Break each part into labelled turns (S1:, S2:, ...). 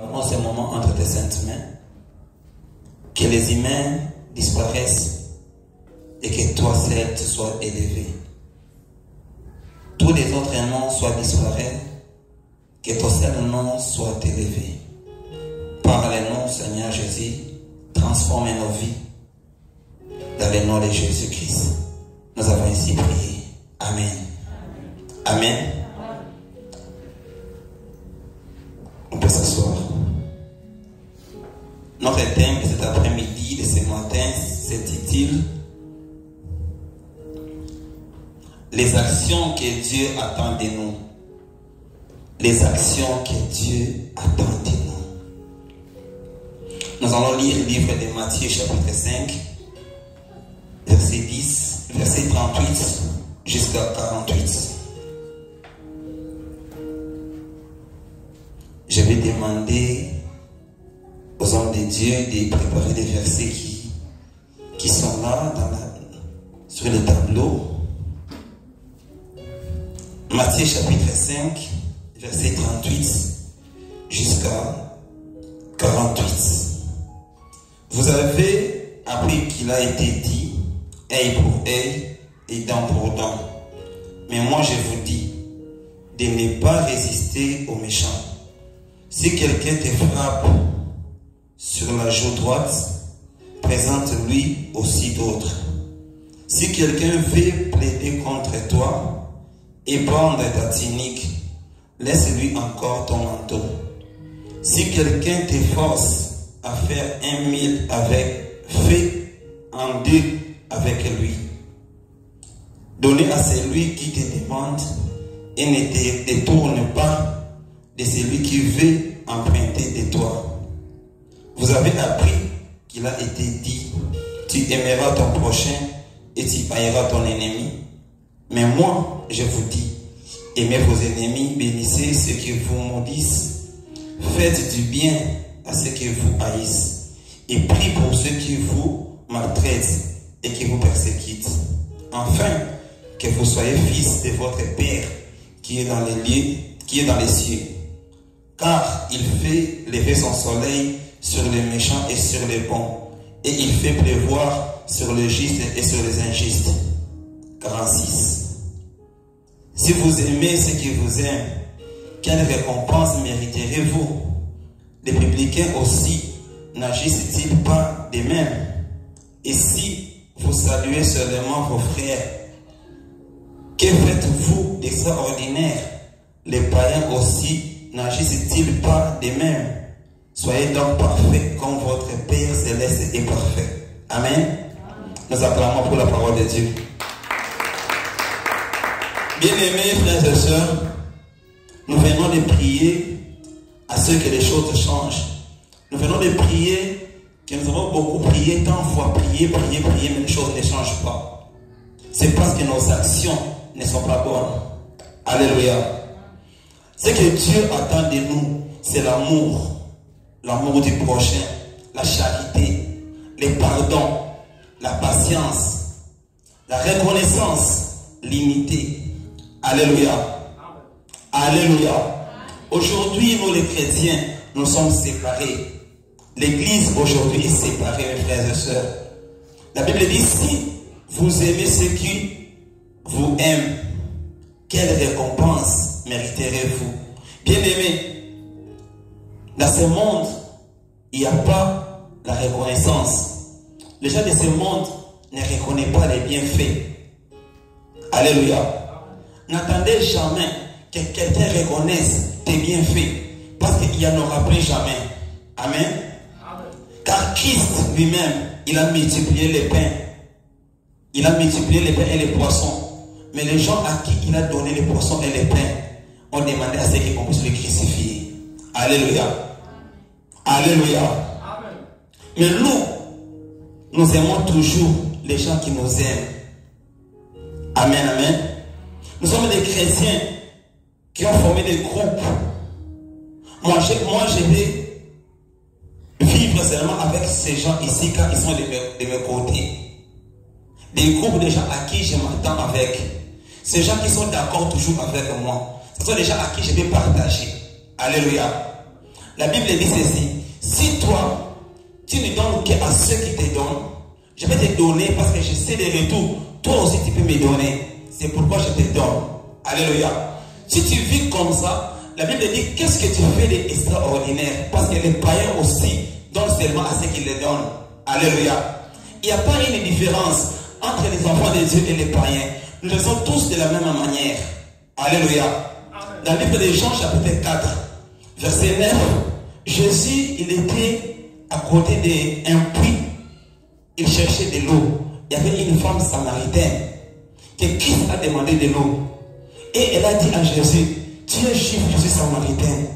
S1: Dans ce moment entre tes saintes mains, que les humains disparaissent et que toi seul te sois élevé. Tous les autres noms soient disparus, que ton seul nom soit élevé. Par le nom, Seigneur Jésus, transforme nos vies dans le nom de Jésus-Christ. Nous avons ainsi prié. Amen. Amen. On peut s'asseoir. Notre thème de cet après-midi, de ce matin, s'intitule les actions que Dieu attend de nous. Les actions que Dieu attend de nous. Nous allons lire le livre de Matthieu chapitre 5, verset 10, verset 38 jusqu'à 48. Je vais demander aux hommes de Dieu de préparer des versets qui sont là sur le tableau. Matthieu chapitre 5, verset 38 jusqu'à 48. Vous avez appris qu'il a été dit, œil pour œil et dent pour dent. Mais moi je vous dis, de ne pas résister aux méchants. Si quelqu'un te frappe sur la joue droite, présente-lui aussi d'autres. Si quelqu'un veut plaider contre toi et prendre ta tunique, laisse-lui encore ton manteau. Si quelqu'un te force à faire 1000 avec, fais en 2 avec lui. Donnez à celui qui te demande et ne te détourne pas de celui qui veut emprunter de toi. Vous avez appris qu'il a été dit, tu aimeras ton prochain et tu haïras ton ennemi. Mais moi, je vous dis, aimez vos ennemis, bénissez ceux qui vous maudissent, faites du bien à ceux qui vous haïssent, et priez pour ceux qui vous maltraitent et qui vous persécutent. Enfin, que vous soyez fils de votre Père qui est dans les lieux, qui est dans les cieux. Car il fait lever son soleil sur les méchants et sur les bons, et il fait pleuvoir sur les justes et sur les injustes. 46. Si vous aimez ceux qui vous aiment, quelle récompense mériterez-vous? Les publicains aussi n'agissent-ils pas de même? Et si vous saluez seulement vos frères, que faites-vous d'extraordinaire? Les païens aussi n'agissent-ils pas de même? Soyez donc parfaits comme votre Père céleste est parfait. Amen. Nous acclamons pour la parole de Dieu. Bien-aimés frères et sœurs, nous venons de prier à ce que les choses changent. Nous venons de prier, que nous avons beaucoup prié, tant fois prié, mais les choses ne changent pas. C'est parce que nos actions ne sont pas bonnes. Alléluia. Ce que Dieu attend de nous, c'est l'amour. L'amour du prochain, la charité, le pardon, la patience, la reconnaissance limitée. Alléluia. Alléluia. Aujourd'hui, nous les chrétiens, nous sommes séparés. L'église aujourd'hui est séparée, mes frères et sœurs. La Bible dit, si vous aimez ceux qui vous aiment, quelle récompense mériterez-vous? Bien-aimés, dans ce monde, il n'y a pas la reconnaissance. Les gens de ce monde ne reconnaissent pas les bienfaits. Alléluia. N'attendez jamais que quelqu'un reconnaisse tes bienfaits, parce qu'il n'y en aura plus jamais. Amen. Car Christ lui-même, il a multiplié les pains. Il a multiplié les pains et les poissons. Mais les gens à qui il a donné les poissons et les pains ont demandé à ceux qu'on puisse le crucifier. Alléluia. Alléluia. Amen. Mais nous aimons toujours les gens qui nous aiment. Amen, amen. Nous sommes des chrétiens qui ont formé des groupes. Moi, je vais vivre seulement avec ces gens ici quand ils sont de mes côtés. Des groupes de gens à qui je m'entends avec. Ces gens qui sont d'accord toujours avec moi. Ce sont les gens à qui je vais partager. Alléluia. La Bible dit ceci. Si toi, tu ne donnes qu'à ceux qui te donnent, je vais te donner parce que je sais des retours. Toi aussi, tu peux me donner. C'est pourquoi je te donne. Alléluia. Si tu vis comme ça, la Bible dit qu'est-ce que tu fais d'extraordinaire? Parce que les païens aussi donnent seulement à ceux qui les donnent. Alléluia. Il n'y a pas une différence entre les enfants de Dieu et les païens. Nous le sommes tous de la même manière. Alléluia. Dans le livre de Jean, chapitre 4, verset 9, Jésus, il était à côté d'un puits. Il cherchait de l'eau. Il y avait une femme samaritaine que Christ a demandé de l'eau. Et elle a dit à Jésus, tu es juif, je suis samaritaine.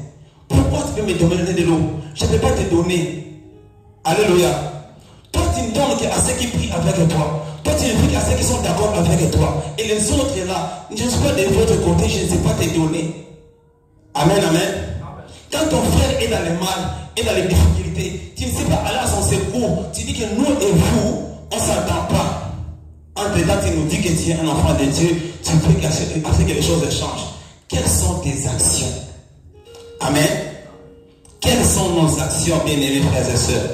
S1: Pourquoi tu peux me demander de l'eau? Je ne peux pas te donner. Alléluia. Toi, tu ne donnes qu'à ceux qui prient avec toi. Toi, tu ne fais qu'à ceux qui sont d'accord avec toi. Et les autres là, je ne suis pas de votre côté, je ne sais pas te donner. Amen, amen. Quand ton frère est dans le mal, est dans les difficultés, tu ne sais pas aller à son secours. Tu dis que nous et vous, on ne s'entend pas. Entre-temps, tu nous dis que tu es un enfant de Dieu, tu fais qu'à ce que les choses changent. Quelles sont tes actions? Amen. Quelles sont nos actions, bien-aimés frères et sœurs?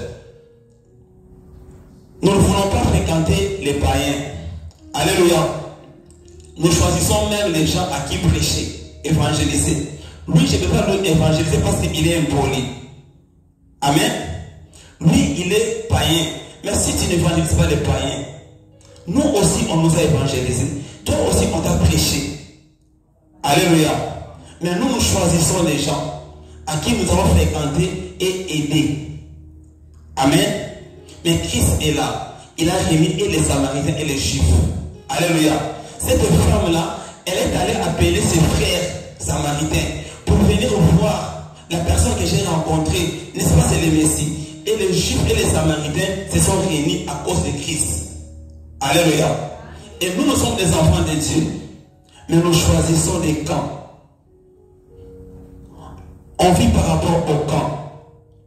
S1: Nous ne voulons pas fréquenter les païens. Alléluia. Nous choisissons même les gens à qui prêcher, évangéliser. Lui, je ne peux pas l'évangéliser parce qu'il est impoli. Amen. Lui, il est païen. Mais si tu n'évangélises pas les païens, nous aussi, on nous a évangélisés. Toi aussi, on t'a prêché. Alléluia. Mais nous, nous choisissons les gens à qui nous allons fréquenter et aider. Amen. Mais Christ est là. Il a remis et les Samaritains et les Juifs. Alléluia. Cette femme-là, elle est allée appeler ses frères samaritains pour venir voir la personne que j'ai rencontrée. N'est-ce pas, c'est le Messie. Et les Juifs et les Samaritains se sont réunis à cause de Christ. Alléluia. Et nous sommes des enfants de Dieu. Mais nous choisissons des camps. On vit par rapport au camp.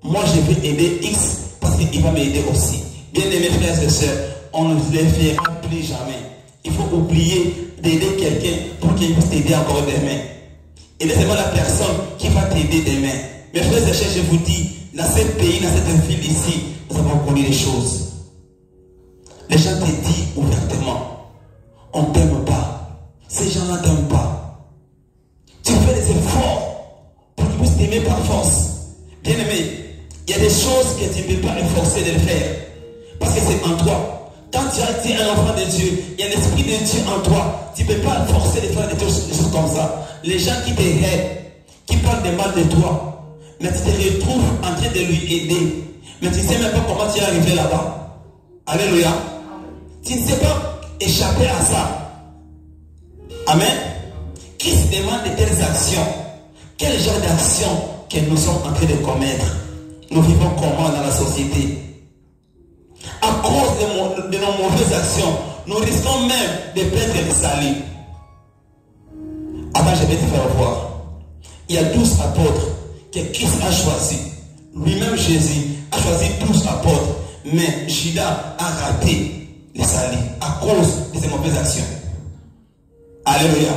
S1: Moi, je vais aider X parce qu'il va m'aider aussi. Bien aimés frères et sœurs, on ne les fera plus jamais. Il faut oublier d'aider quelqu'un pour qu'il puisse t'aider encore demain. Et laissez-moi la personne qui va t'aider demain. Mes frères et sœurs, je vous dis, dans ce pays, dans cette ville ici, nous avons connu les choses. Les gens te disent ouvertement, on ne t'aime pas. Ces gens-là ne t'aiment pas. Tu fais des efforts pour qu'ils puissent t'aimer par force. Bien aimé, il y a des choses que tu ne peux pas les forcer de le faire. Parce que c'est en toi. Quand tu es un enfant de Dieu, il y a l'esprit de Dieu en toi. Tu ne peux pas forcer de faire des choses comme ça. Les gens qui te haïssent, qui parlent de mal de toi, mais tu te retrouves en train de lui aider. Mais tu ne sais même pas comment tu es arrivé là-bas. Alléluia. Tu ne sais pas échapper à ça. Amen. Christ demande de telles actions. Quel genre d'actions que nous sommes en train de commettre? Nous vivons comment dans la société? À cause de nos mauvaises actions, nous risquons même de perdre le salut. Attends, je vais te faire voir. Il y a 12 apôtres que Christ a choisis. Lui-même, Jésus, a choisi 12 apôtres. Mais Judas a raté le salut à cause de ses mauvaises actions. Alléluia.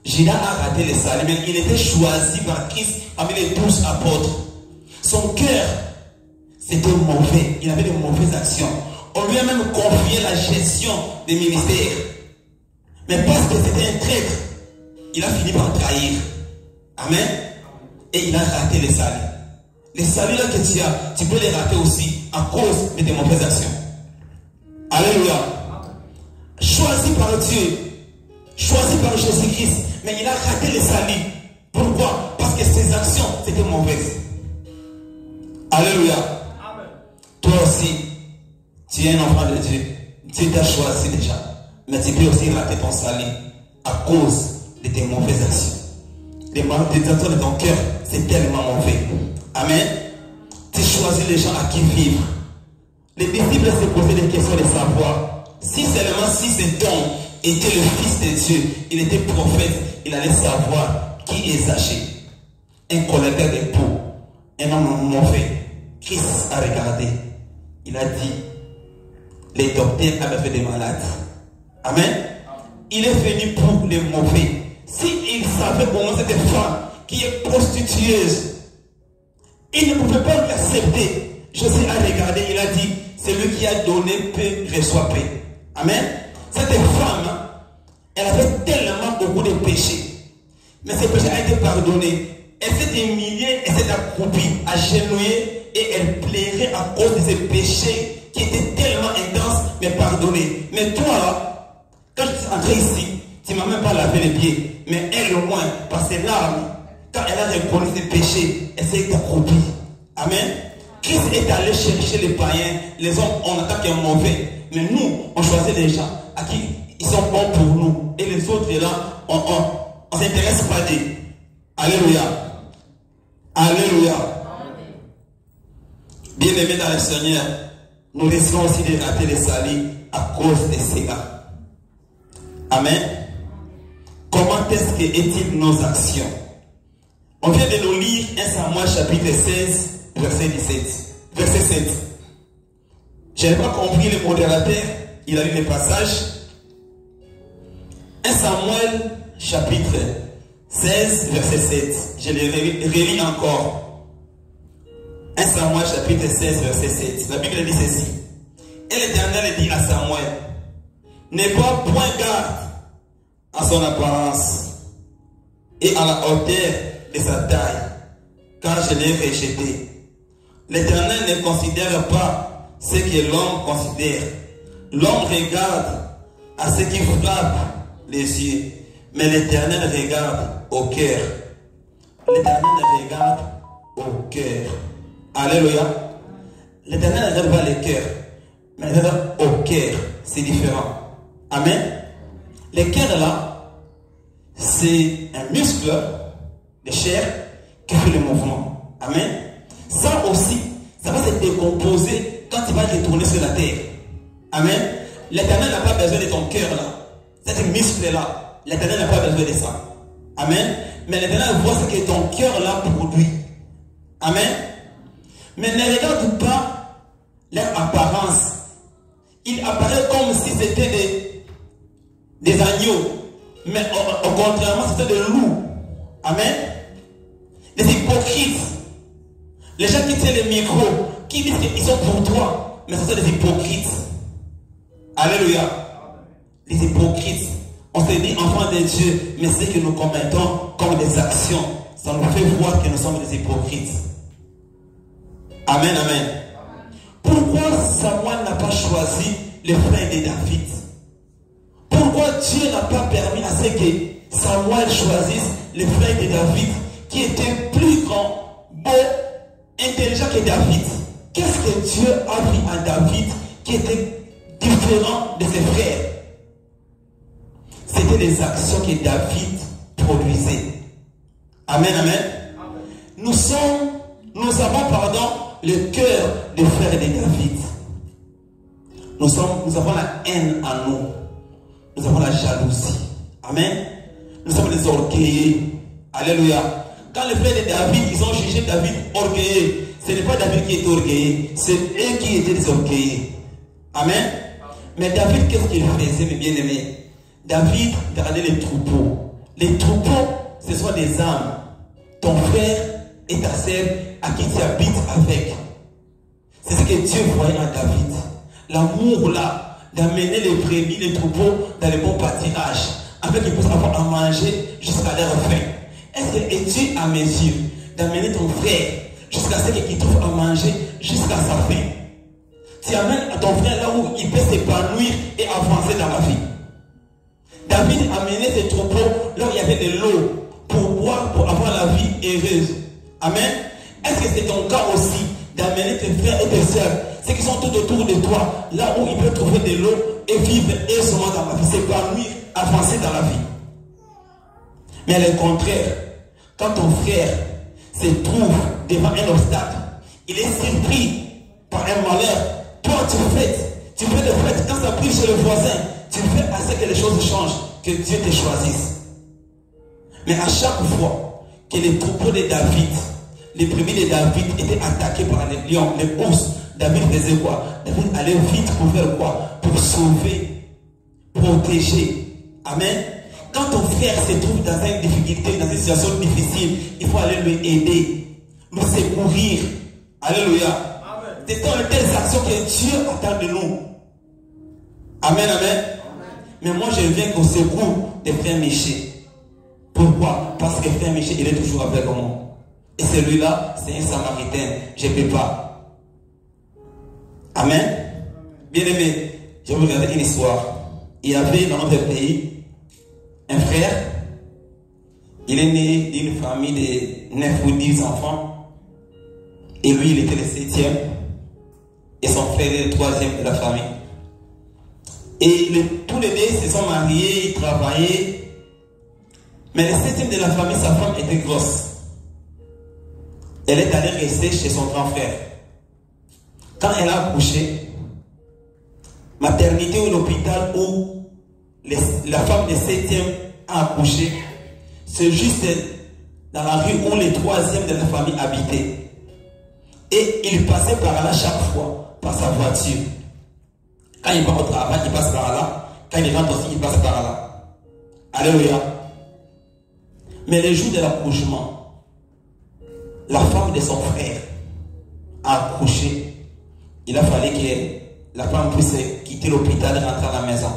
S1: Judas a raté le salut, mais il était choisi par Christ parmi les 12 apôtres. Son cœur, c'était mauvais. Il avait de mauvaises actions. On lui a même confié la gestion des ministères. Mais parce que c'était un traître, il a fini par trahir. Amen. Et il a raté le salut. Les saluts là que tu as, tu peux les rater aussi à cause de tes mauvaises actions. Alléluia. Choisi par Dieu, choisi par Jésus-Christ, mais il a raté le salut. Pourquoi? Parce que ses actions étaient mauvaises. Alléluia. Amen. Toi aussi, tu es un enfant de Dieu. Dieu t'a choisi déjà. Mais tu peux aussi rater ton salut à cause de tes mauvaises actions. Les actions de ton cœur, c'est tellement mauvais. Amen. Tu choisis les gens à qui vivre. Les disciples se posaient des questions de savoir si seulement si cet homme était le fils de Dieu, il était prophète, il allait savoir qui est Zachée, un collecteur de pots, un homme mauvais. Christ a regardé, il a dit, les docteurs avaient fait des malades. Amen. Il est venu pour les mauvais. S'il savait comment cette femme qui est prostitueuse, Il ne pouvait pas l'accepter. José a regardé, il a dit, celui qui a donné paix reçoit paix. Amen. Cette femme, elle avait tellement beaucoup de péchés. Mais ses péchés ont été pardonnés. Elle s'est humiliée, elle s'est accroupie, agenouillée, et elle plairait à cause de ses péchés qui étaient tellement intenses, mais pardonnés. Mais toi, là, quand je suis entré ici, tu ne m'as même pas lavé les pieds. Mais elle, au moins, par ses larmes, quand elle a reconnu ses péchés, elle s'est accroupie. Amen. Christ est allé chercher les païens, les hommes, on attend qu'ils sont mauvais. Mais nous, on choisit les gens à qui ils sont bons pour nous. Et les autres, là, on ne s'intéresse pas d'eux. Alléluia. Alléluia. Bien-aimés dans le Seigneur, nous risquons aussi de rater les salis à cause de cela. Amen. Comment est-ce que est-il nos actions? On vient de nous lire 1 Samuel chapitre 16, verset 17. Verset 7. Je n'ai pas compris le modérateur, il a lu le passage. 1 Samuel chapitre 16, verset 7. Je le relis encore. 1 Samuel chapitre 16, verset 7. La Bible dit ceci. Et l'Éternel dit à Samuel, n'aie pas point garde à son apparence et à la hauteur de sa taille, car je l'ai rejeté. L'Éternel ne considère pas ce que l'homme considère. L'homme regarde à ce qui frappe les yeux, mais l'Éternel regarde au cœur. L'Éternel regarde au cœur. Alléluia. L'Éternel ne regarde pas le cœur, mais il regarde au cœur. C'est différent. Amen. Le cœur là, c'est un muscle de chair qui fait le mouvement. Amen. Ça aussi, ça va se décomposer quand il va retourner sur la terre. Amen. L'Éternel n'a pas besoin de ton cœur là. Cet muscle là, l'Éternel n'a pas besoin de ça. Amen. Mais l'Éternel voit ce que ton cœur là produit. Amen. Mais ne regarde pas leur apparence. Il apparaît comme si c'était des agneaux. Mais au contraire, c'était des loups. Amen. Des hypocrites. Les gens qui tiennent les micros, qui disent qu'ils sont pour toi, mais ce sont des hypocrites. Alléluia. Les hypocrites. On se dit enfants de Dieu, mais ce que nous commettons comme des actions, ça nous fait voir que nous sommes des hypocrites. Amen, amen. Pourquoi Samuel n'a pas choisi les frères de David? Pourquoi Dieu n'a pas permis à ce que Samuel choisisse les frères de David qui étaient plus grands, beaux, intelligents que David? Qu'est-ce que Dieu a vu à David qui était différent de ses frères? C'était les actions que David produisait. Amen, amen. Nous avons, le cœur des frères de David. Nous avons la haine en nous. Nous avons la jalousie. Amen. Nous sommes des orgueilleux. Alléluia. Quand les frères de David, ils ont jugé David orgueilleux, ce n'est pas David qui était orgueilleux, c'est eux qui étaient des orgueilleux. Amen. Mais David, qu'est-ce qu'il faisait, mes bien-aimés? David gardait les troupeaux. Les troupeaux, ce sont des âmes. Ton frère et ta sœur à qui tu habites avec. C'est ce que Dieu voyait en David. L'amour là, d'amener les brebis, les troupeaux dans les bons pâtirages, afin qu'ils puissent avoir à manger jusqu'à leur faim. Est-ce que es-tu à mesure d'amener ton frère jusqu'à ce qu'il trouve à manger jusqu'à sa faim? Tu amènes à ton frère là où il peut s'épanouir et avancer dans la vie. David amenait ses troupeaux là où il y avait de l'eau pour boire, pour avoir la vie heureuse. Amen. Est-ce que c'est ton cas aussi d'amener tes frères et tes sœurs, ceux qui sont tout autour de toi, là où ils peuvent trouver de l'eau et vivre aisément dans la vie, s'épanouir, avancer dans la vie? Mais le contraire, quand ton frère se trouve devant un obstacle, il est surpris par un malheur, toi tu fais de fait, quand ça brille chez le voisin, tu fais à ce que les choses changent, que Dieu te choisisse. Mais à chaque fois que les troupeaux de David, les brebis de David étaient attaqués par les lions, les ours, David faisait quoi? David allait vite pour faire quoi? Pour sauver, protéger. Amen. Quand ton frère se trouve dans une difficulté, dans une situation difficile, il faut aller lui aider. nous secourir. Alléluia. C'est dans de telles actions que Dieu attend de nous. Amen, amen. Mais moi, je viens au secours des frères Miché. Pourquoi? Parce que frère Miché, il est toujours avec moi. Et celui-là, c'est un Samaritain. Je ne peux pas. Amen. Bien aimé, je vais vous regarder une histoire. Il y avait dans notre pays un frère. Il est né d'une famille de 9 ou 10 enfants. Et lui, il était le 7e. Et son frère est le 3e de la famille. Et tous les deux se sont mariés, ils travaillaient. Mais le 7e de la famille, sa femme était grosse. Elle est allée rester chez son grand frère. Quand elle a accouché, maternité ou l'hôpital où la femme du 7e a accouché, c'est juste dans la rue où les 3e de la famille habitaient. Et il passait par là chaque fois, par sa voiture. Quand il va au travail, il passe par là. Quand il rentre aussi, il passe par là. Alléluia. Mais le jour de l'accouchement, la femme de son frère a accouché. Il a fallu que la femme puisse quitter l'hôpital et rentrer à la maison.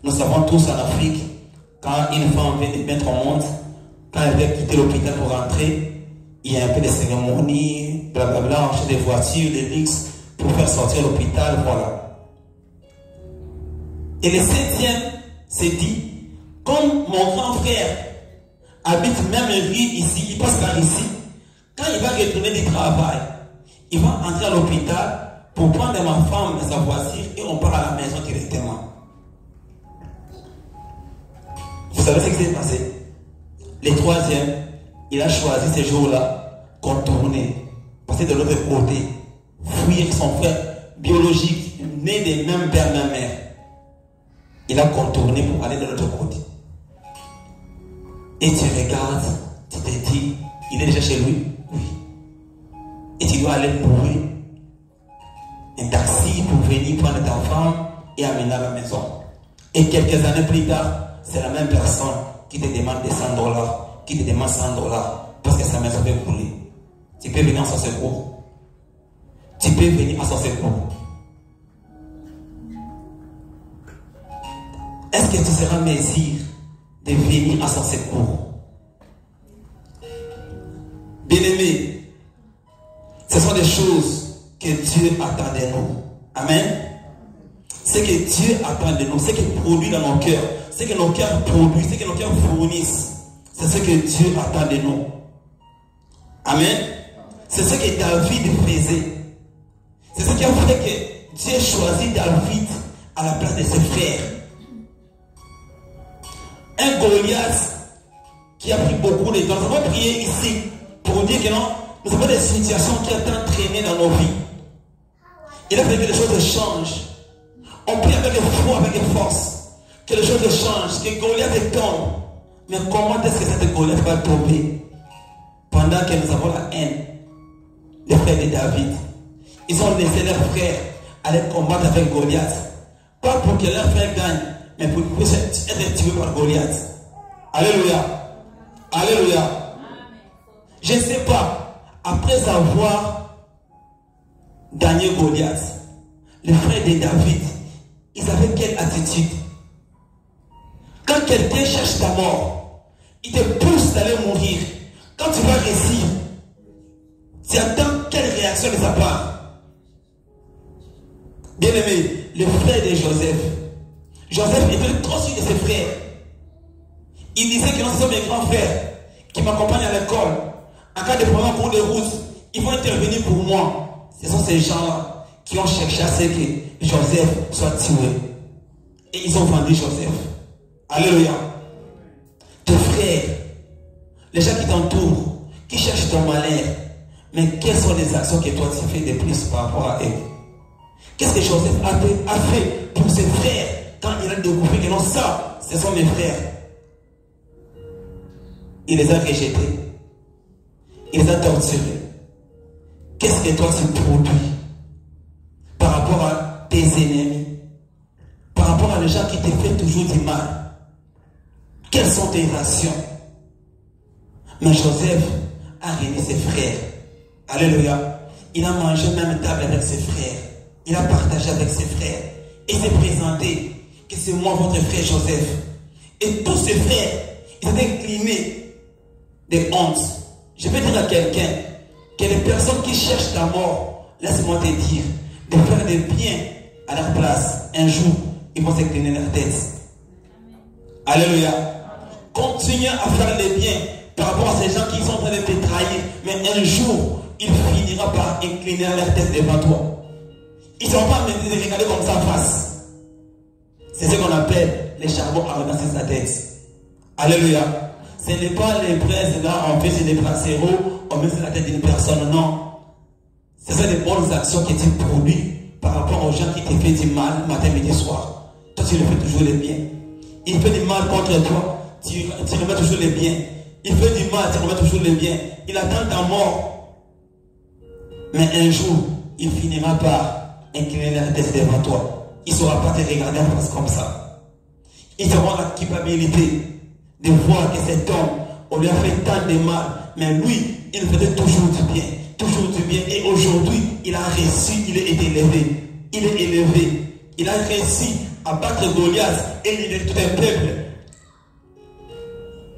S1: Nous savons tous en Afrique, quand une femme vient de mettre au monde, quand elle vient quitter l'hôpital pour rentrer, il y a un peu de cérémonie, blablabla, acheter des voitures, des luxe, pour faire sortir l'hôpital, voilà. Et le 7e s'est dit, comme mon grand frère habite même rue ici, il passe par ici, quand il va retourner du travail, il va entrer à l'hôpital pour prendre ma femme dans sa voiture et on part à la maison directement. Vous savez ce qui s'est passé? Le 3e, il a choisi ce jour-là, contourner, passer de l'autre côté, fuir son frère biologique, né des mêmes pères, même mère. Il a contourné pour aller de l'autre côté. Et tu regardes, tu te dis, il est déjà chez lui? Oui. Et tu dois aller louer un taxi pour venir prendre ta femme et amener à la maison. Et quelques années plus tard, c'est la même personne qui te demande des $100, qui te demande $100 parce que sa maison va couler. Tu peux venir à son secours. Tu peux venir à son secours. Est-ce que tu seras mesure de venir à son secours? Bien-aimés, ce sont des choses que Dieu attend de nous. Amen. Ce que Dieu attend de nous, ce qu'il produit dans nos cœurs, ce que nos cœurs produisent, ce que nos cœurs fournissent, c'est ce que Dieu attend de nous. Amen. C'est ce que David faisait. C'est ce qui a fait que Dieu choisit David à la place de ses frères. Un Goliath qui a pris beaucoup de temps. Nous avons prié ici pour dire que non, nous avons des situations qui ont entraîné dans nos vies. Il a fallu que les choses changent. On prie avec foi, avec force, que les choses changent, que Goliath tombe. Mais comment est-ce que cette Goliath va tomber? Pendant que nous avons la haine, les frères de David, ils ont laissé leurs frères aller combattre avec Goliath. Pas pour que leurs frères gagnent, mais pour qu'ils puissent être tués par Goliath. Alléluia. Alléluia. Je ne sais pas, après avoir gagné Goliath, les frères de David, ils avaient quelle attitude? Quand quelqu'un cherche ta mort, il te pousse d'aller mourir. Quand tu vas réussir, tu attends quelle réaction de sa part? Bien aimé, le frère de Joseph. Joseph était trop sûr de ses frères. Il disait que ce sont mes grands frères qui m'accompagnent à l'école. En cas de problème en cours de route, ils vont intervenir pour moi. Ce sont ces gens-là qui ont cherché à ce que Joseph soit tué. Et ils ont vendu Joseph. Alléluia. Tes frères, les gens qui t'entourent, qui cherchent ton malheur, mais quelles sont les actions que toi tu fais de plus par rapport à eux? Qu'est-ce que Joseph a fait pour ses frères quand il a découvert que non, ça, ce sont mes frères? Il les a rejetés. Il les a torturés. Qu'est-ce que toi tu produis par rapport à tes ennemis? Par rapport à les gens qui te font toujours du mal? Quelles sont tes actions? Mais Joseph a réuni ses frères Alléluia. Il a mangé même table avec ses frères. Il a partagé avec ses frères. Et s'est présenté que c'est moi votre frère Joseph. Et tous ses frères, ils étaient inclinés de honte. Je vais dire à quelqu'un que les personnes qui cherchent ta mort, laisse-moi te dire, de faire des biens à leur place, un jour, ils vont s'incliner leur tête. Alléluia. Continue à faire les biens par rapport à ces gens qui sont en train de te trahir, mais un jour, il finira par incliner leur tête devant toi. Ils ne sont pas amenés de regarder comme ça face. C'est ce qu'on appelle les charbons arrogants sur sa tête. Alléluia. Ce n'est pas les braises là, on fait sur des brasseros, on met sur la tête d'une personne, non. Ce sont des bonnes actions que tu produis par rapport aux gens qui te font du mal matin, midi, soir. Toi, tu le fais toujours les biens. Il fait du mal contre toi, tu remets toujours les biens. Il fait du mal, tu remets toujours les biens. Il attend ta mort. Mais un jour, il finira par incliner la tête devant toi. Il ne saura pas te regarder en face comme ça. Il aura la culpabilité de voir que cet homme, on lui a fait tant de mal, mais lui, il faisait toujours du bien. Toujours du bien. Et aujourd'hui, il a réussi, il est élevé. Il est élevé. Il a réussi à battre Goliath et libérer tout un peuple.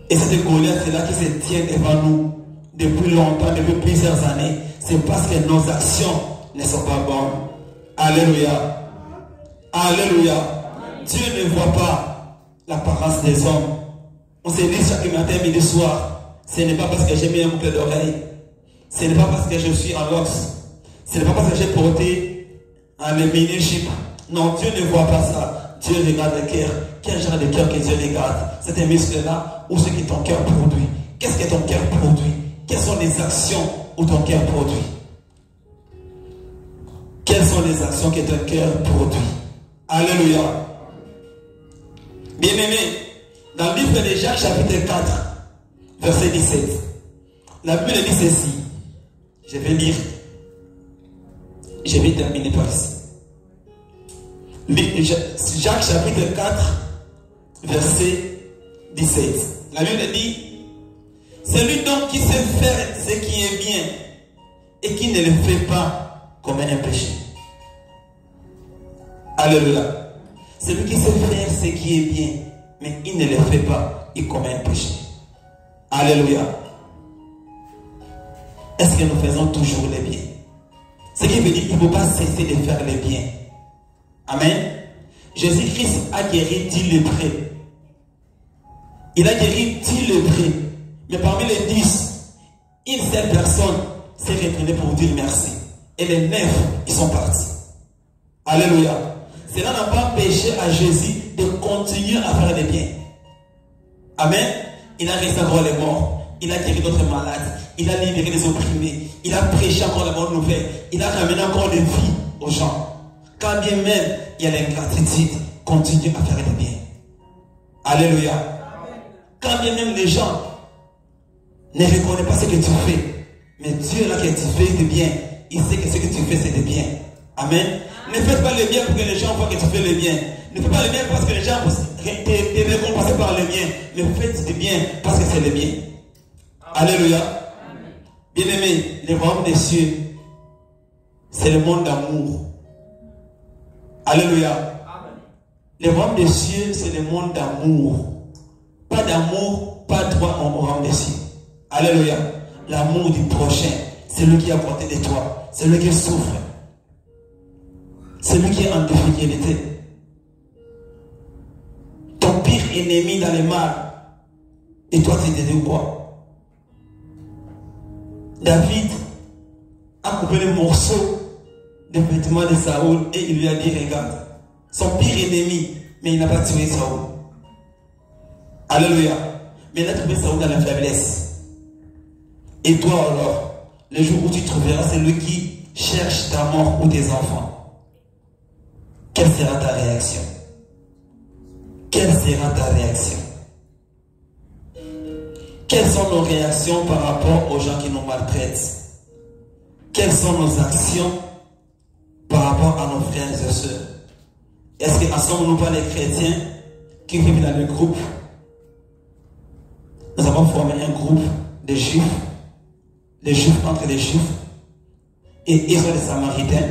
S1: Et cette Goliath, c'est là qui se tient devant nous depuis longtemps, depuis plusieurs années. C'est parce que nos actions ne sont pas bonnes. Alléluia. Alléluia. Dieu ne voit pas l'apparence des hommes. On se dit chaque matin, midi, soir, ce n'est pas parce que j'ai mis un boucle d'oreille. Ce n'est pas parce que je suis en lox. Ce n'est pas parce que j'ai porté un mini-chip. Non, Dieu ne voit pas ça. Dieu regarde le cœur. Quel genre de cœur que Dieu regarde? C'est un muscle-là ou ce que ton cœur produit? Qu'est-ce que ton cœur produit? Quelles sont les actions où ton cœur produit? Quelles sont les actions que ton cœur produit? Alléluia. Bien-aimé, dans le livre de Jacques, chapitre 4, verset 17, la Bible dit ceci. Je vais lire. Je vais terminer par ici. Jacques chapitre 4, verset 17. La Bible dit, celui donc qui sait faire ce qui est bien et qui ne le fait pas commet un péché. Alléluia. Celui qui sait faire ce qui est bien, mais il ne le fait pas, il commet un péché. Alléluia. Est-ce que nous faisons toujours les biens? Ce qui veut dire qu'il ne faut pas cesser de faire les biens. Amen. Jésus-Christ a guéri 10 lépreux. Il a guéri 10 lépreux. Mais parmi les 10, une seule personne s'est retournée pour dire merci. Et les 9, ils sont partis. Alléluia. Cela n'a pas empêché à Jésus de continuer à faire des biens. Amen. Il a réussi à voir les morts. Il a guéri d'autres malades. Il a libéré les opprimés. Il a prêché encore la bonne nouvelle. Il a ramené encore des vies aux gens. Quand bien même il y a l'ingratitude, continue à faire des biens. Alléluia. Quand bien même les gens ne reconnaissent pas ce que tu fais, mais Dieu là que tu fais des biens, il sait que ce que tu fais c'est des biens. Amen. Ne faites pas le bien pour que les gens voient que tu fais le bien. Ne faites pas le bien parce que les gens te récompensent par le bien. Mais faites du bien parce que c'est le bien. Alléluia. Bien-aimé, le royaume des cieux, c'est le monde d'amour. Alléluia. Le royaume des cieux, c'est le monde d'amour. Pas d'amour, pas droit au royaume des cieux. Alléluia. L'amour du prochain, c'est lui qui est à côté de toi, c'est lui qui souffre, c'est lui qui est en difficulté. Ton pire ennemi dans le mal, et toi tu te dis quoi? David a coupé le morceau des vêtements de Saoul et il lui a dit, regarde, son pire ennemi, mais il n'a pas tué Saoul. Alléluia. Mais il a trouvé Saoul dans la faiblesse. Et toi alors, le jour où tu trouveras celui qui cherche ta mort ou tes enfants, quelle sera ta réaction? Quelle sera ta réaction? Quelles sont nos réactions par rapport aux gens qui nous maltraitent? Quelles sont nos actions par rapport à nos frères et sœurs? Est-ce que sommes-nous pas les chrétiens qui vivent dans le groupe? Nous avons formé un groupe de juifs, les juifs entre les juifs, et ils sont des Samaritains.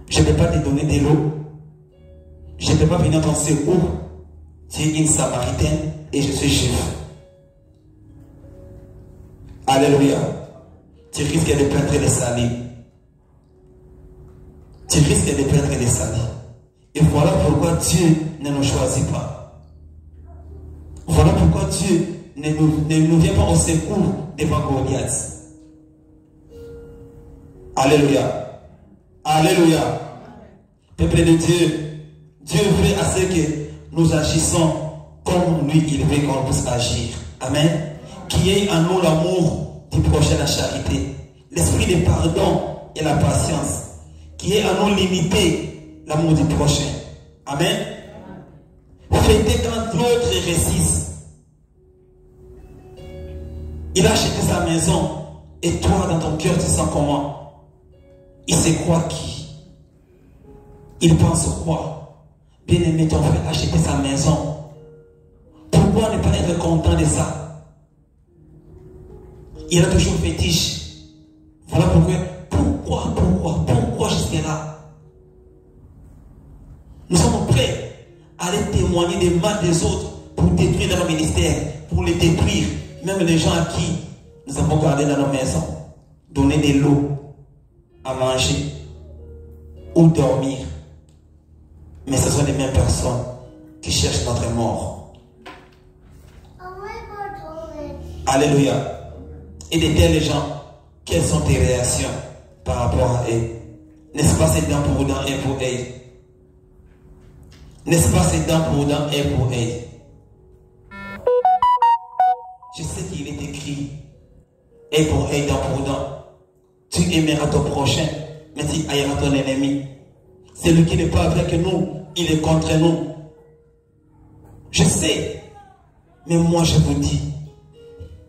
S1: Je ne peux pas te donner de l'eau. Je ne peux pas venir dans ce où tu es une Samaritaine et je suis juif. Alléluia. Tu risques de perdre les salis. Tu risques de perdre les salis. Et voilà pourquoi Dieu ne nous choisit pas. Voilà pourquoi Dieu ne nous vient pas au secours devant Goliath. Alléluia. Alléluia. Peuple de Dieu, Dieu veut à ce que nous agissons comme lui, il veut qu'on puisse agir. Amen. Qu'il y ait en nous l'amour du prochain, la charité, l'esprit de pardon et la patience. Qu'il y ait en nous limiter l'amour du prochain. Amen. Fêtez quand l'autre réussisse. Il a acheté sa maison et toi dans ton cœur tu sens comment? Il sait quoi qui? Il pense quoi? Bien-aimé, ton frère a acheté sa maison. Pourquoi ne pas être content de ça? Il a toujours fétiche. Voilà pourquoi jusqu'à là? Nous sommes prêts à aller témoigner des mal des autres pour détruire leur ministère, pour les détruire. Même les gens à qui nous avons gardé dans nos maisons, donner de l'eau à manger ou dormir. Mais ce sont les mêmes personnes qui cherchent notre mort. Alléluia. Et de tels gens, quelles sont tes réactions par rapport à eux? N'est-ce pas c'est dents pour dents et pour eux? N'est-ce pas c'est dents pour dents et pour eux? Je sais qu'il est écrit, et pour eux, dents pour dents. Tu aimeras ton prochain, mais tu haïras ton ennemi. Celui qui n'est pas avec nous, il est contre nous. Je sais, mais moi je vous dis,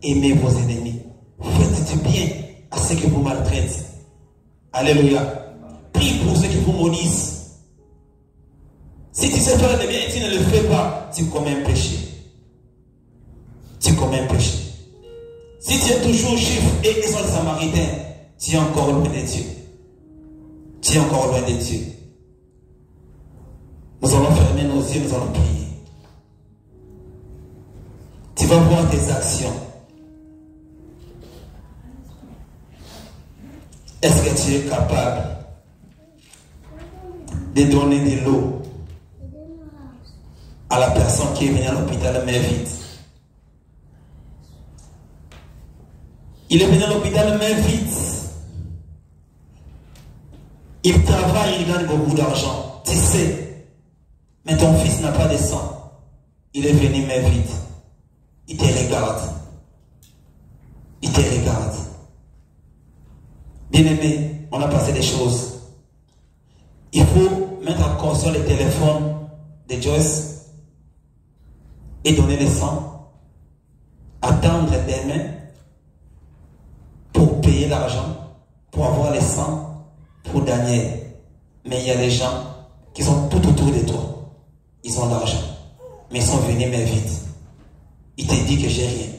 S1: aimez vos ennemis. Faites du bien à ceux qui vous maltraitent. Alléluia. Prie pour ceux qui vous maudissent. Si tu sais faire le bien et tu ne le fais pas, tu commets un péché. Tu commets un péché. Si tu es toujours juif et ils sont les Samaritains, tu es encore loin de Dieu. Tu es encore loin de Dieu. Nous allons fermer nos yeux, nous allons prier. Tu vas voir tes actions. Est-ce que tu es capable de donner de l'eau à la personne qui est venue à l'hôpital main vide? Il est venu à l'hôpital main vide. Il travaille, il gagne beaucoup d'argent. Tu sais. Mais ton fils n'a pas de sang. Il est venu main vide. Il te regarde. Il te regarde. Bien-aimé, on a passé des choses. Il faut mettre en console le téléphone de Joyce et donner le sang. Attendre demain pour payer l'argent, pour avoir le sang pour Daniel. Mais il y a des gens qui sont tout autour de toi. Ils ont l'argent, mais ils sont venus mais vite. Il te dit que j'ai rien.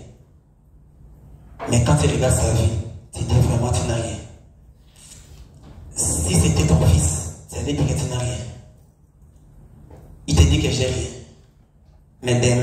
S1: Mais quand tu regardes sa vie, tu dis vraiment tu n'as rien. Si c'était ton fils, ça veut dire que tu n'as rien. Il te dit que j'ai rien. Mais demain,